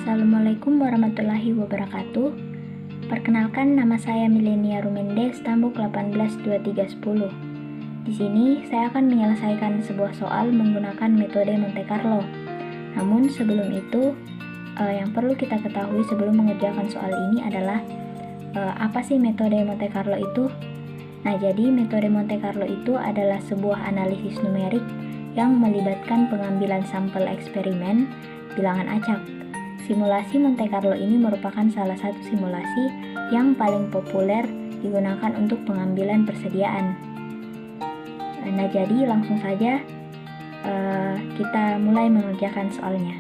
Assalamualaikum warahmatullahi wabarakatuh. Perkenalkan, nama saya Milenia Rumende, Stambuk 182310. Di sini saya akan menyelesaikan sebuah soal menggunakan metode Monte Carlo. Namun sebelum itu, yang perlu kita ketahui sebelum mengerjakan soal ini adalah apa sih metode Monte Carlo itu? Nah, jadi metode Monte Carlo itu adalah sebuah analisis numerik yang melibatkan pengambilan sampel eksperimen bilangan acak. Simulasi Monte Carlo ini merupakan salah satu simulasi yang paling populer digunakan untuk pengambilan persediaan. Nah, jadi langsung saja kita mulai mengerjakan soalnya.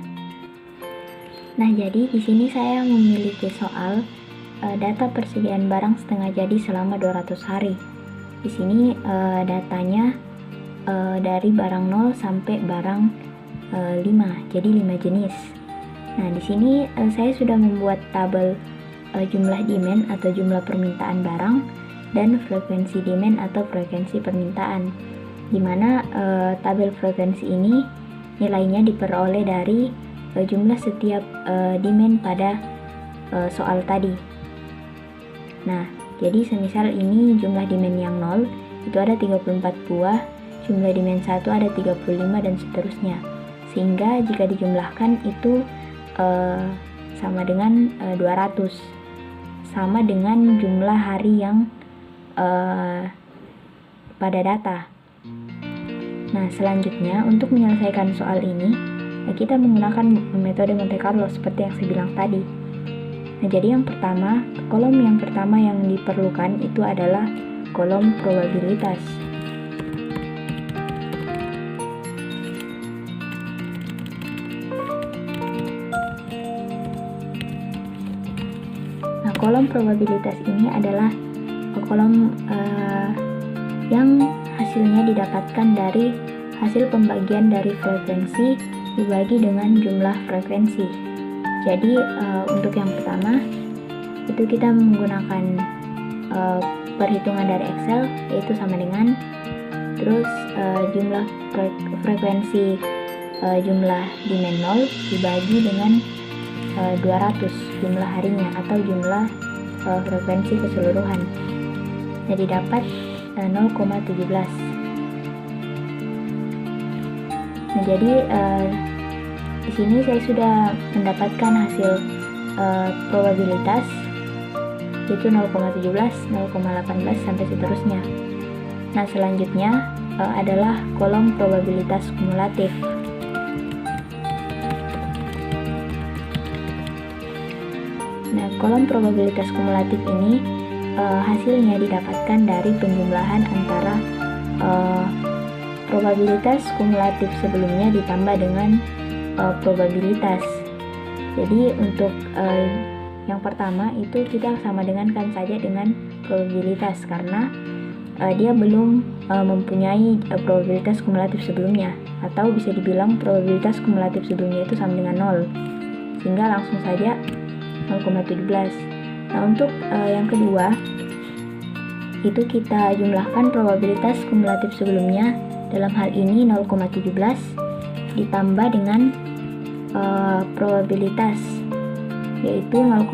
Nah, jadi di sini saya memiliki soal data persediaan barang setengah jadi selama 200 hari. Di sini datanya dari barang 0 sampai barang 5, jadi 5 jenis. Nah, di sini saya sudah membuat tabel jumlah demand atau jumlah permintaan barang dan frekuensi demand atau frekuensi permintaan, di mana tabel frekuensi ini nilainya diperoleh dari jumlah setiap demand pada soal tadi. Nah, jadi semisal ini jumlah demand yang 0 itu ada 34 buah, jumlah demand 1 ada 35 dan seterusnya. Sehingga jika dijumlahkan itu sama dengan 200, sama dengan jumlah hari yang pada data. Nah, selanjutnya untuk menyelesaikan soal ini kita menggunakan metode Monte Carlo seperti yang saya bilang tadi. Nah, jadi yang pertama, kolom yang pertama yang diperlukan itu adalah kolom probabilitas. Kolom probabilitas ini adalah kolom yang hasilnya didapatkan dari hasil pembagian dari frekuensi dibagi dengan jumlah frekuensi. Jadi untuk yang pertama itu kita menggunakan perhitungan dari Excel, yaitu sama dengan terus jumlah frekuensi jumlah demand 0 dibagi dengan 200 jumlah harinya atau jumlah frekuensi keseluruhan. Jadi dapat 0,17. Nah, jadi di sini saya sudah mendapatkan hasil probabilitas yaitu 0,17, 0,18 sampai seterusnya. Nah, selanjutnya adalah kolom probabilitas kumulatif. Nah, kolom probabilitas kumulatif ini hasilnya didapatkan dari penjumlahan antara probabilitas kumulatif sebelumnya ditambah dengan probabilitas. Jadi untuk yang pertama itu kita sama dengankan saja dengan probabilitas karena dia belum mempunyai probabilitas kumulatif sebelumnya, atau bisa dibilang probabilitas kumulatif sebelumnya itu sama dengan 0, sehingga langsung saja 0,17. Nah, untuk yang kedua itu kita jumlahkan probabilitas kumulatif sebelumnya, dalam hal ini 0,17 ditambah dengan probabilitas yaitu 0,18.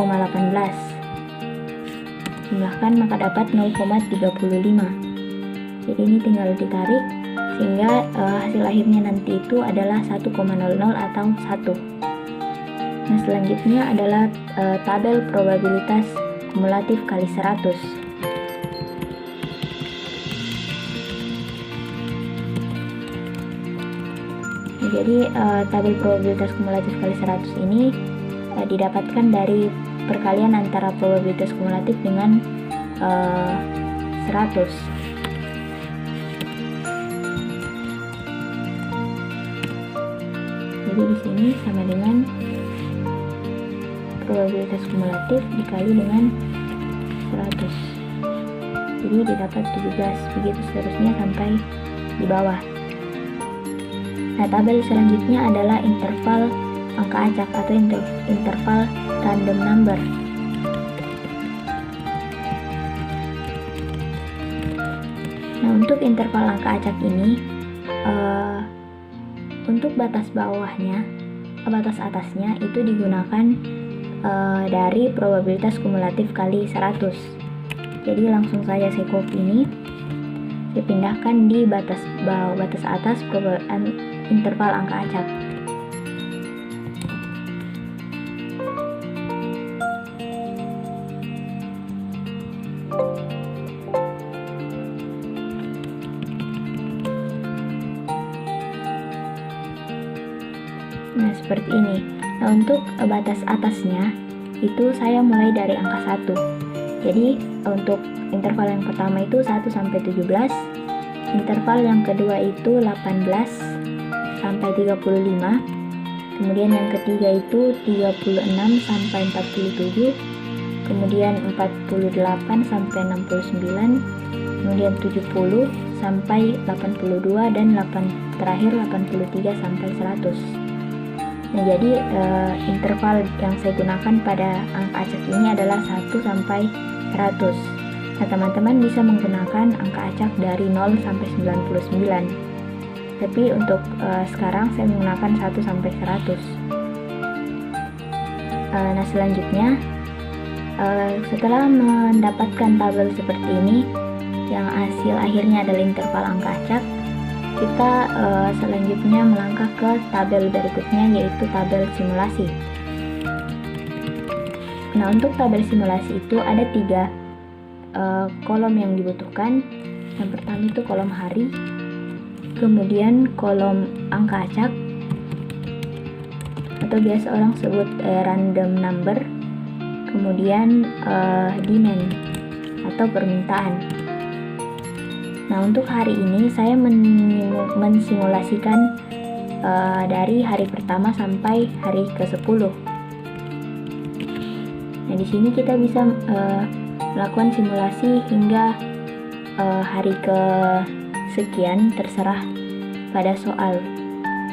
Jumlahkan maka dapat 0,35. Jadi ini tinggal ditarik sehingga hasil akhirnya nanti itu adalah 1,00 atau 1. Nah, selanjutnya adalah tabel probabilitas kumulatif kali 100. Nah, jadi tabel probabilitas kumulatif kali 100 ini didapatkan dari perkalian antara probabilitas kumulatif dengan 100. Jadi di sini sama dengan probabilitas kumulatif dikali dengan 100. Jadi didapat 17, begitu seterusnya sampai di bawah. Nah, tabel selanjutnya adalah interval angka acak atau interval random number. Nah, untuk interval angka acak ini untuk batas bawahnya batas atasnya itu digunakan dari probabilitas kumulatif kali 100. Jadi langsung saja saya copy ini, saya pindahkan di batas atas interval angka acak. Nah, seperti ini. Nah, untuk batas atasnya itu saya mulai dari angka 1. Jadi, untuk interval yang pertama itu 1 sampai 17, interval yang kedua itu 18 sampai 35, kemudian yang ketiga itu 36 sampai 47, kemudian 48 sampai 69, kemudian 70 sampai 82, dan terakhir 83 sampai 100. Nah, jadi interval yang saya gunakan pada angka acak ini adalah 1 sampai 100. Nah, teman-teman bisa menggunakan angka acak dari 0 sampai 99. Tapi untuk sekarang saya menggunakan 1 sampai 100. Nah, selanjutnya setelah mendapatkan tabel seperti ini yang hasil akhirnya adalah interval angka acak, kita selanjutnya melangkah ke tabel berikutnya, yaitu tabel simulasi. Nah, untuk tabel simulasi itu ada 3 kolom yang dibutuhkan. Yang pertama itu kolom hari, kemudian kolom angka acak atau biasa orang sebut random number, kemudian demand atau permintaan. Nah, untuk hari ini saya mensimulasikan dari hari pertama sampai hari ke-10. Nah, di sini kita bisa melakukan simulasi hingga hari ke-sekian, terserah pada soal.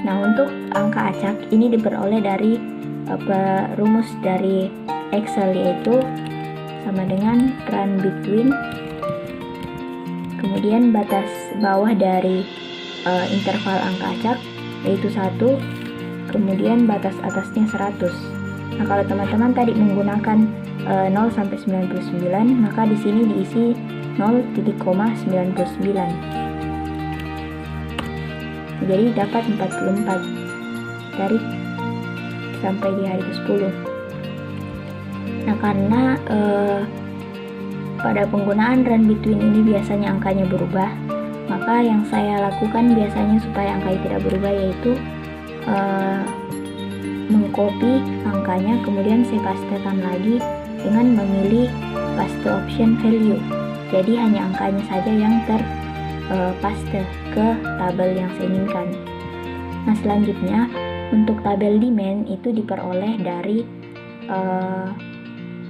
Nah, untuk angka acak ini diperoleh dari rumus dari Excel, yaitu sama dengan run between, kemudian batas bawah dari interval angka acak yaitu 1, kemudian batas atasnya 100. Nah, kalau teman-teman tadi menggunakan 0 sampai 99, maka di sini diisi 0,99. Jadi dapat 44 dari sampai di hari ke-10. Nah, karena pada penggunaan run between ini biasanya angkanya berubah, maka yang saya lakukan biasanya supaya angkanya tidak berubah yaitu mengcopy angkanya, kemudian saya pastekan lagi dengan memilih paste option value. Jadi hanya angkanya saja yang terpaste ke tabel yang saya inginkan. Nah, selanjutnya untuk tabel demand itu diperoleh dari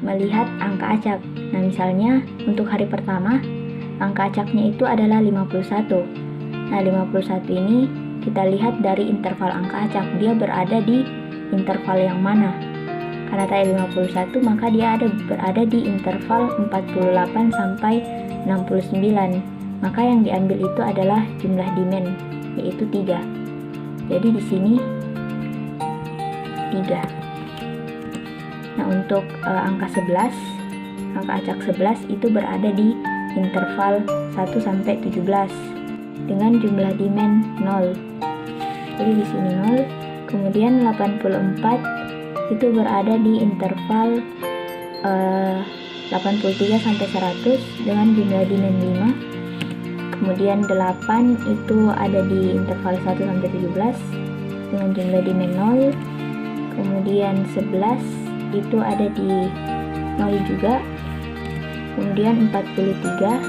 melihat angka acak. Nah, misalnya untuk hari pertama angka acaknya itu adalah 51. Nah, 51 ini kita lihat dari interval angka acak, dia berada di interval yang mana. Karena tadi 51, maka dia berada di interval 48 sampai 69. Maka yang diambil itu adalah jumlah demand, yaitu 3. Jadi di sini 3. Nah, untuk angka 11, angka acak 11 itu berada di interval 1 sampai 17 dengan jumlah demand 0. Jadi di sini 0. Kemudian 84 itu berada di interval 83 sampai 100 dengan jumlah demand 5. Kemudian 8 itu ada di interval 1 sampai 17 dengan jumlah demand 0. Kemudian 11 itu ada di 0 juga. Kemudian 43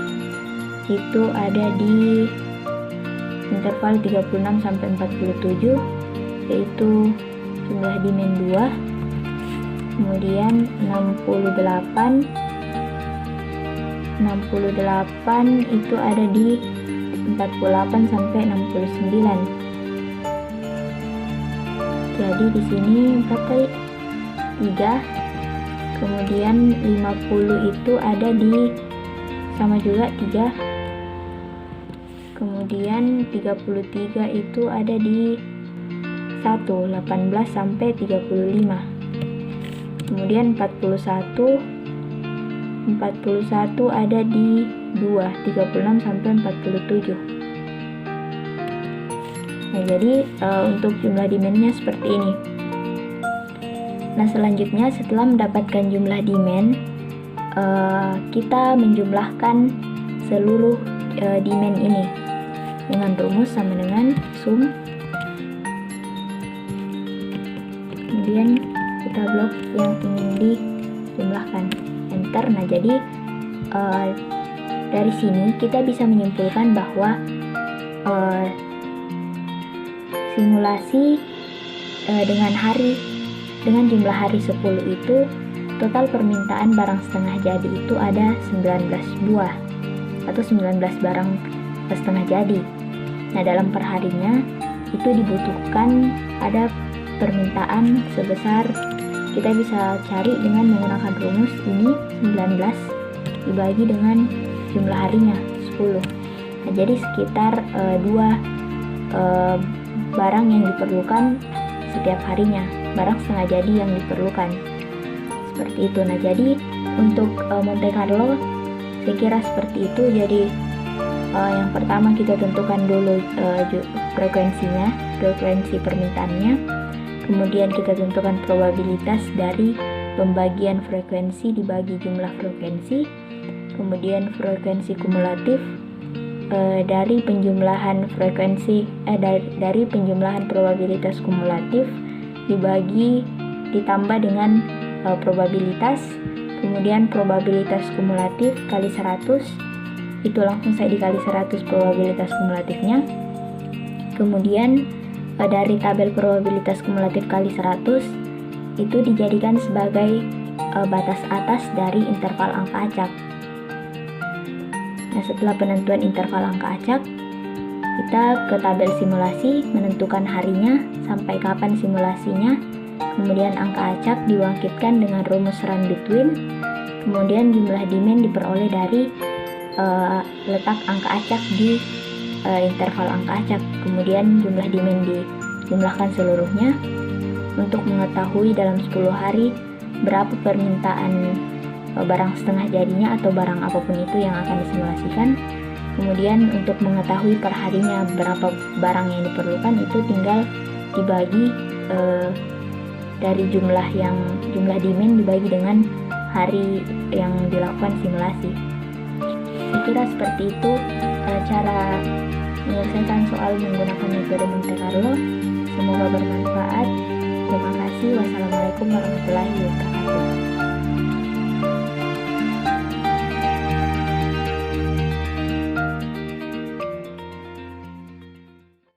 itu ada di interval 36 sampai 47 yaitu jumlah demand 2. Kemudian 68 itu ada di 48 sampai 69. Jadi di sini 4 3. Kemudian 50 itu ada di sama juga 3. Kemudian 33 itu ada di 1, 18 sampai 35. Kemudian 41 ada di 2, 36 sampai 47. Nah, jadi untuk jumlah dimennya seperti ini. Nah, selanjutnya setelah mendapatkan jumlah dimen, kita menjumlahkan seluruh dimen ini dengan rumus sama dengan sum. Kemudian kita blok yang ingin dijumlahkan, enter. Nah, jadi dari sini kita bisa menyimpulkan bahwa simulasi dengan jumlah hari 10 itu total permintaan barang setengah jadi itu ada 19 buah atau 19 barang setengah jadi. Nah, dalam perharinya itu dibutuhkan ada permintaan sebesar, kita bisa cari dengan menggunakan rumus ini, 19 dibagi dengan jumlah harinya 10. Nah, jadi sekitar 2 barang yang diperlukan setiap harinya, barang setengah jadi yang diperlukan, seperti itu. Nah, jadi untuk Monte Carlo saya kira seperti itu. Jadi yang pertama kita tentukan dulu frekuensi permintaannya, kemudian kita tentukan probabilitas dari pembagian frekuensi dibagi jumlah frekuensi, kemudian frekuensi kumulatif dari penjumlahan dari penjumlahan probabilitas kumulatif ditambah dengan probabilitas, kemudian probabilitas kumulatif kali 100, itu langsung saya dikali 100 probabilitas kumulatifnya. Kemudian dari tabel probabilitas kumulatif kali 100 itu dijadikan sebagai batas atas dari interval angka acak. Nah, setelah penentuan interval angka acak, kita ke tabel simulasi, menentukan harinya, sampai kapan simulasinya, kemudian angka acak dibangkitkan dengan rumus run between, kemudian jumlah dimen diperoleh dari letak angka acak di interval angka acak, kemudian jumlah dimen dijumlahkan seluruhnya untuk mengetahui dalam 10 hari berapa permintaan barang setengah jadinya atau barang apapun itu yang akan disimulasikan. Kemudian untuk mengetahui perharinya berapa barang yang diperlukan, itu tinggal dibagi dari jumlah dimen dibagi dengan hari yang dilakukan simulasi. Saya kira seperti itu cara menyelesaikan soal menggunakan metode Monte Carlo. Semoga bermanfaat. Terima kasih. Wassalamualaikum warahmatullahi wabarakatuh.